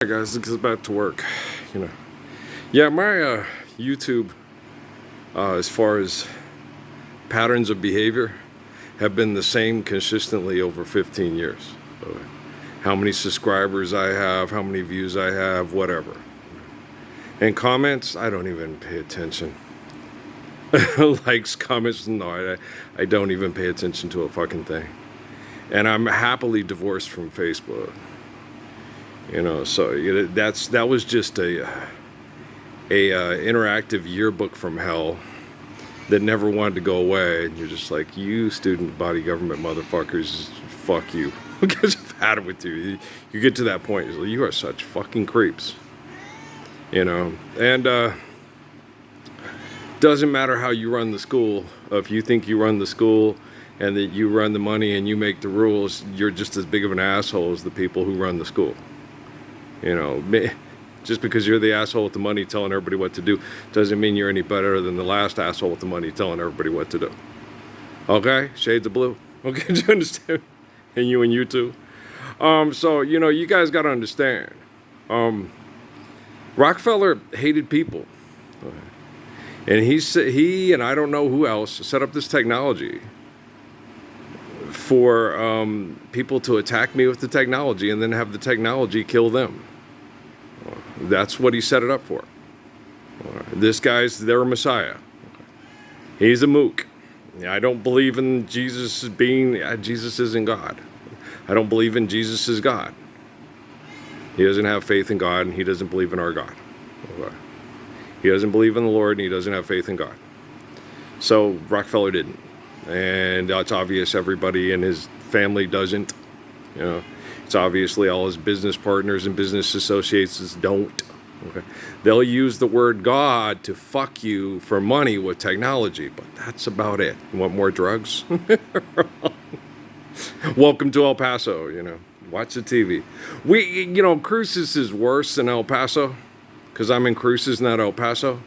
Hey guys, let's get back to work. You know, yeah, my YouTube, as far as patterns of behavior, have been the same consistently over 15 years. How many subscribers I have, how many views I have, whatever. And comments, I don't even pay attention. Likes, comments, no, I don't even pay attention to a fucking thing. And I'm happily divorced from Facebook. You know, so that was just a interactive yearbook from hell that never wanted to go away. And you're just like, you student body government motherfuckers, fuck you. Because I've had it with you. You get to that point, you're like, you are such fucking creeps. You know, and doesn't matter how you run the school. If you think you run the school and that you run the money and you make the rules, you're just as big of an asshole as the people who run the school. You know, just because you're the asshole with the money telling everybody what to do doesn't mean you're any better than the last asshole with the money telling everybody what to do. Okay? Shades of blue. Okay, do you understand? And you too. So, you know, you guys got to understand. Rockefeller hated people. And he and I don't know who else set up this technology for people to attack me with the technology and then have the technology kill them. That's what he set it up for. This guy's their Messiah. He's a mook. I don't believe in Jesus being, Jesus isn't God. I don't believe in Jesus as God. He doesn't have faith in God, and he doesn't believe in our God. He doesn't believe in the Lord, and he doesn't have faith in God. So Rockefeller didn't. And it's obvious everybody in his family doesn't. You know, it's obviously all his business partners and business associates don't. Okay, they'll use the word God to fuck you for money with technology, but that's about it. You want more drugs? Welcome to El Paso. You know, watch the TV. Cruces is worse than El Paso because I'm in Cruces, not El Paso.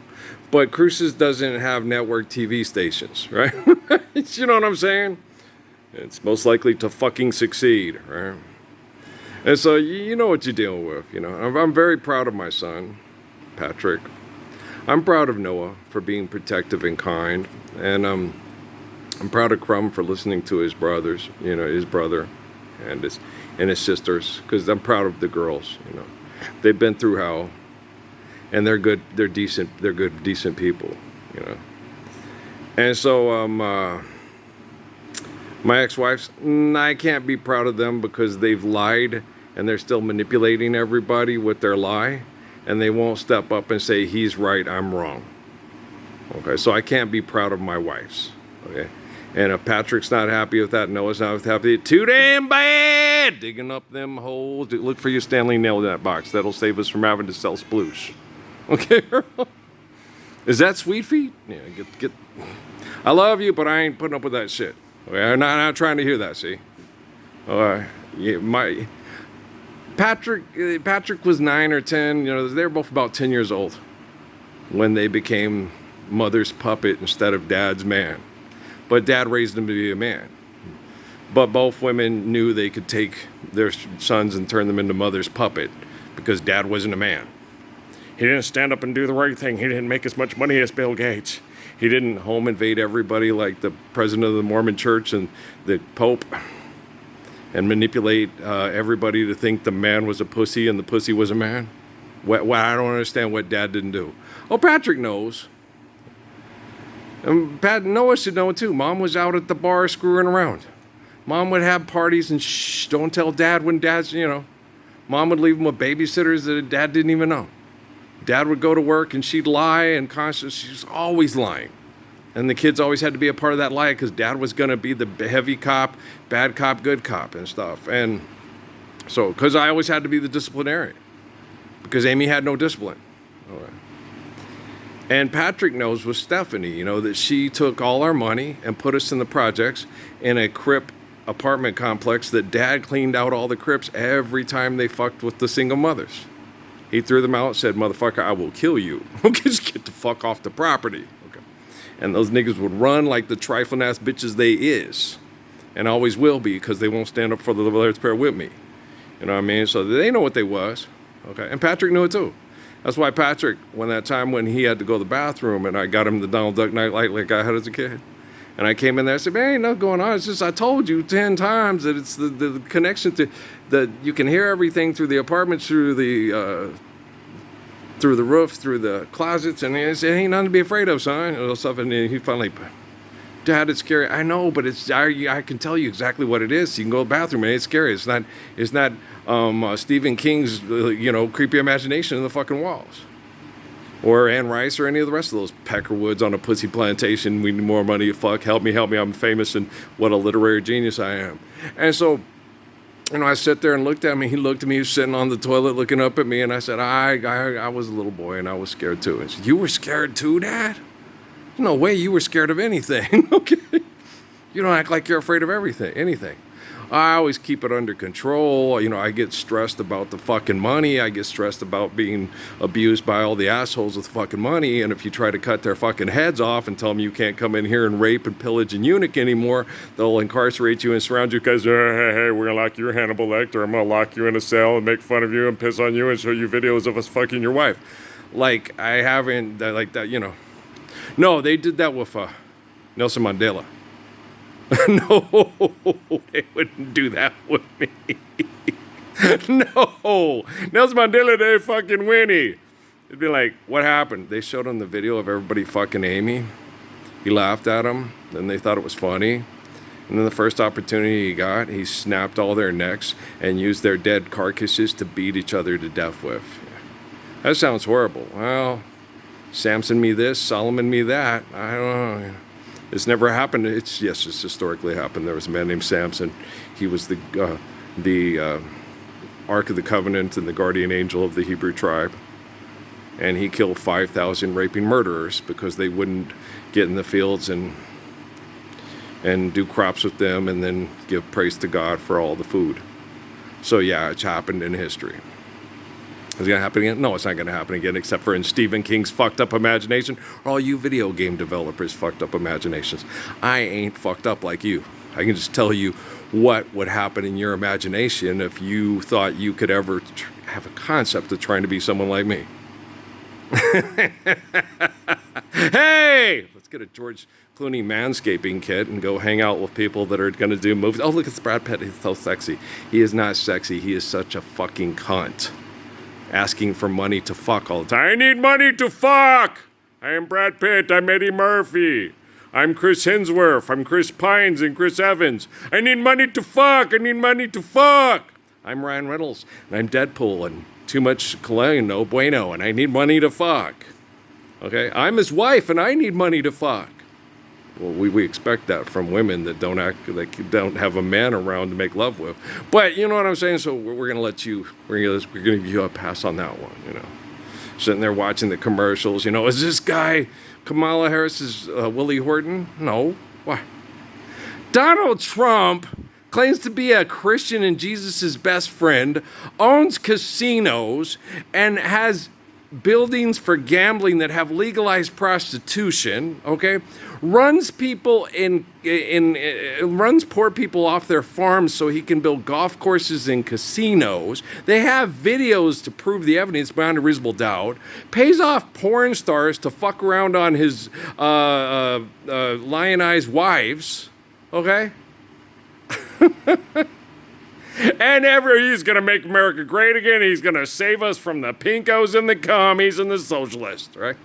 But Cruces doesn't have network TV stations, right? You know what I'm saying? It's most likely to fucking succeed, right? And so you know what you're dealing with, you know. I'm very proud of my son, Patrick. I'm proud of Noah for being protective and kind. And I'm proud of Crumb for listening to his brothers, you know, his brother and his sisters. Because I'm proud of the girls, you know. They've been through hell. And they're good, they're good, decent people, you know. And so my ex-wives, I can't be proud of them because they've lied and they're still manipulating everybody with their lie, and they won't step up and say, he's right, I'm wrong. Okay, so I can't be proud of my wives, okay? And if Patrick's not happy with that, Noah's not happy, too damn bad! Digging up them holes. Look for your Stanley nail in that box. That'll save us from having to sell sploosh. Okay, is that Sweet Feet? Yeah, get. I love you, but I ain't putting up with that shit. Okay, I'm not trying to hear that. See, my Patrick was 9 or 10. You know, they were both about 10 years old when they became mother's puppet instead of dad's man. But dad raised them to be a man. But both women knew they could take their sons and turn them into mother's puppet because dad wasn't a man. He didn't stand up and do the right thing. He didn't make as much money as Bill Gates. He didn't home invade everybody like the president of the Mormon Church and the Pope and manipulate everybody to think the man was a pussy and the pussy was a man. Well, I don't understand what dad didn't do. Oh, Patrick knows. And Noah should know it too. Mom was out at the bar screwing around. Mom would have parties and shh, don't tell dad when dad's, you know. Mom would leave him with babysitters that dad didn't even know. Dad would go to work and she'd lie and she was always lying. And the kids always had to be a part of that lie because dad was going to be the heavy cop, bad cop, good cop and stuff. And so, because I always had to be the disciplinarian because Amy had no discipline. Okay. And Patrick knows with Stephanie, you know, that she took all our money and put us in the projects in a crip apartment complex that dad cleaned out all the crips every time they fucked with the single mothers. He threw them out and said, motherfucker, I will kill you. Okay, just get the fuck off the property. Okay. And those niggas would run like the trifling ass bitches they is. And always will be because they won't stand up for the Lord's Prayer with me. You know what I mean? So they know what they was. Okay, and Patrick knew it too. That's why Patrick, when he had to go to the bathroom, and I got him the Donald Duck nightlight like I had as a kid, and I came in there, I said, man, ain't nothing going on. It's just I told you 10 times that it's the connection to that you can hear everything through the apartment, through the roof, through the closets, and he said, ain't nothing to be afraid of, son. And stuff, and he finally, Dad, it's scary. I know, but I can tell you exactly what it is. You can go to the bathroom, and it's scary. It's not Stephen King's creepy imagination in the fucking walls, or Anne Rice, or any of the rest of those Peckerwoods on a pussy plantation. We need more money. Fuck, help me, I'm famous, and what a literary genius I am. And so, I sat there and looked at me. He looked at me. He was sitting on the toilet looking up at me, and I said, I was a little boy, and I was scared too. He said, you were scared too, Dad? No way you were scared of anything. Okay, you don't act like you're afraid of anything. I always keep it under control. I get stressed about the fucking money. I get stressed about being abused by all the assholes with fucking money. And if you try to cut their fucking heads off and tell them you can't come in here and rape and pillage and eunuch anymore, they'll incarcerate you and surround you because, hey, we're going to lock you in Hannibal Lecter. I'm going to lock you in a cell and make fun of you and piss on you and show you videos of us fucking your wife. Like, I haven't, like that, No, they did that with Nelson Mandela. No, they wouldn't do that with me. No, Nelson Mandela, they fucking Winnie. It'd be like, what happened? They showed him the video of everybody fucking Amy. He laughed at them, then they thought it was funny. And then the first opportunity he got, he snapped all their necks and used their dead carcasses to beat each other to death with. That sounds horrible. Well, Samson me this, Solomon me that. I don't know. It's never happened. It's historically happened. There was a man named Samson. He was the Ark of the Covenant and the guardian angel of the Hebrew tribe. And he killed 5,000 raping murderers because they wouldn't get in the fields and do crops with them and then give praise to God for all the food. So yeah, it's happened in history. Is it going to happen again? No, it's not going to happen again, except for in Stephen King's fucked up imagination, or all you video game developers' fucked up imaginations. I ain't fucked up like you. I can just tell you what would happen in your imagination if you thought you could ever have a concept of trying to be someone like me. Hey! Let's get a George Clooney manscaping kit and go hang out with people that are going to do movies. Oh, look, it's Brad Pitt. He's so sexy. He is not sexy. He is such a fucking cunt. Asking for money to fuck all the time. I need money to fuck! I am Brad Pitt. I'm Eddie Murphy. I'm Chris Hemsworth. I'm Chris Pines and Chris Evans. I need money to fuck. I need money to fuck. I'm Ryan Reynolds. And I'm Deadpool and too much cologne, no bueno. And I need money to fuck. Okay? I'm his wife and I need money to fuck. Well, we expect that from women that don't have a man around to make love with. But you know what I'm saying? So we're going to let you, we're going to give you a pass on that one, Sitting there watching the commercials, is this guy Kamala Harris's Willie Horton? No. Why? Donald Trump claims to be a Christian and Jesus' best friend, owns casinos, and has buildings for gambling that have legalized prostitution, okay? Runs people runs poor people off their farms so he can build golf courses and casinos. They have videos to prove the evidence beyond a reasonable doubt. Pays off porn stars to fuck around on his lionized wives, okay? And he's going to make America great again. He's going to save us from the pinkos and the commies and the socialists, right?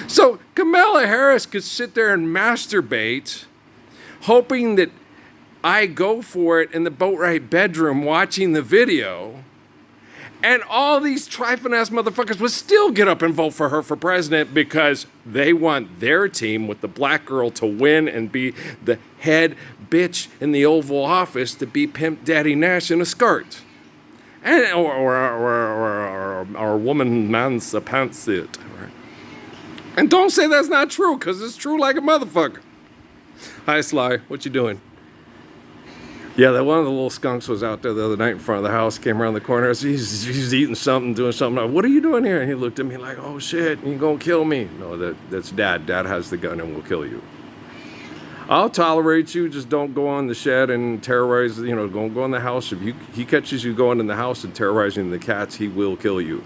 So Kamala Harris could sit there and masturbate, hoping that I go for it in the Boatwright bedroom watching the video, and all these trifling-ass motherfuckers would still get up and vote for her for president because they want their team with the black girl to win and be the head bitch in the Oval Office to be Pimp Daddy Nash in a skirt. And, or woman man's a pantsuit. Right? And don't say that's not true, because it's true like a motherfucker. Hi, Sly. What you doing? Yeah, that one of the little skunks was out there the other night in front of the house, came around the corner. He's eating something, doing something. What are you doing here? And he looked at me like, oh, shit, you gonna kill me. No, that's Dad. Dad has the gun and will kill you. I'll tolerate you. Just don't go on the shed and terrorize. Don't go in the house. If he catches you going in the house and terrorizing the cats, he will kill you.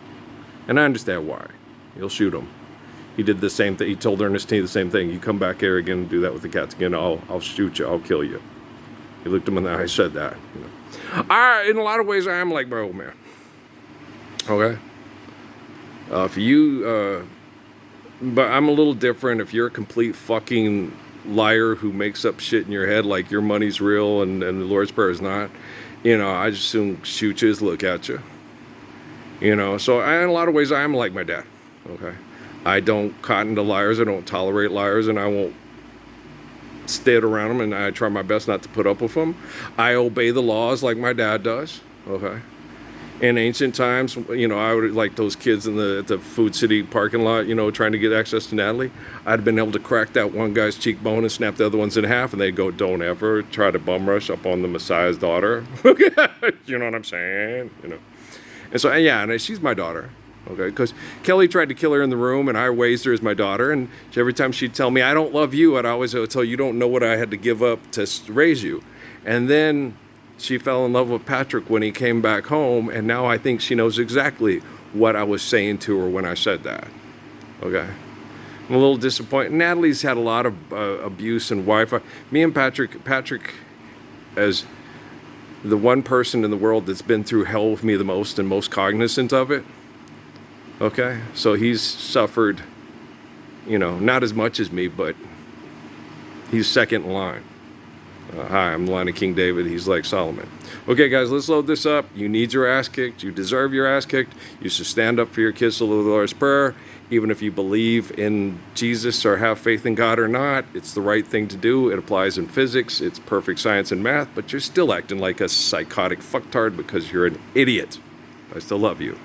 And I understand why. He'll shoot him. He did the same thing. He told Ernestine the same thing. You come back here again and do that with the cats again, I'll shoot you. I'll kill you. He looked him in the eye. Said that. In a lot of ways, I am like my old man. Okay. But I'm a little different. If you're a complete fucking liar who makes up shit in your head like your money's real and the Lord's Prayer is not, I just soon shoot you, look at you. So in a lot of ways, I am like my dad. Okay. I don't cotton to liars. I don't tolerate liars, and I won't stand around them, and I try my best not to put up with them. I obey the laws like my dad does. Okay. In ancient times, I would like those kids at the Food City parking lot, trying to get access to Natalie. I'd been able to crack that one guy's cheekbone and snap the other ones in half, and they'd go, "Don't ever try to bum rush up on the Messiah's daughter." You know what I'm saying? And so, yeah, and she's my daughter. Okay, because Kelly tried to kill her in the room, and I raised her as my daughter. And every time she'd tell me, "I don't love you," I'd always tell you, "Don't know what I had to give up to raise you." And then she fell in love with Patrick when he came back home, and now I think she knows exactly what I was saying to her when I said that. Okay, I'm a little disappointed. Natalie's had a lot of abuse and Wi-Fi. Me and Patrick, as the one person in the world that's been through hell with me the most and most cognizant of it. Okay, so he's suffered, not as much as me, but he's second in line. Hi, I'm the line of King David. He's like Solomon. Okay, guys, let's load this up. You need your ass kicked. You deserve your ass kicked. You should stand up for your kids to the Lord's Prayer. Even if you believe in Jesus or have faith in God or not, it's the right thing to do. It applies in physics. It's perfect science and math, but you're still acting like a psychotic fucktard because you're an idiot. I still love you.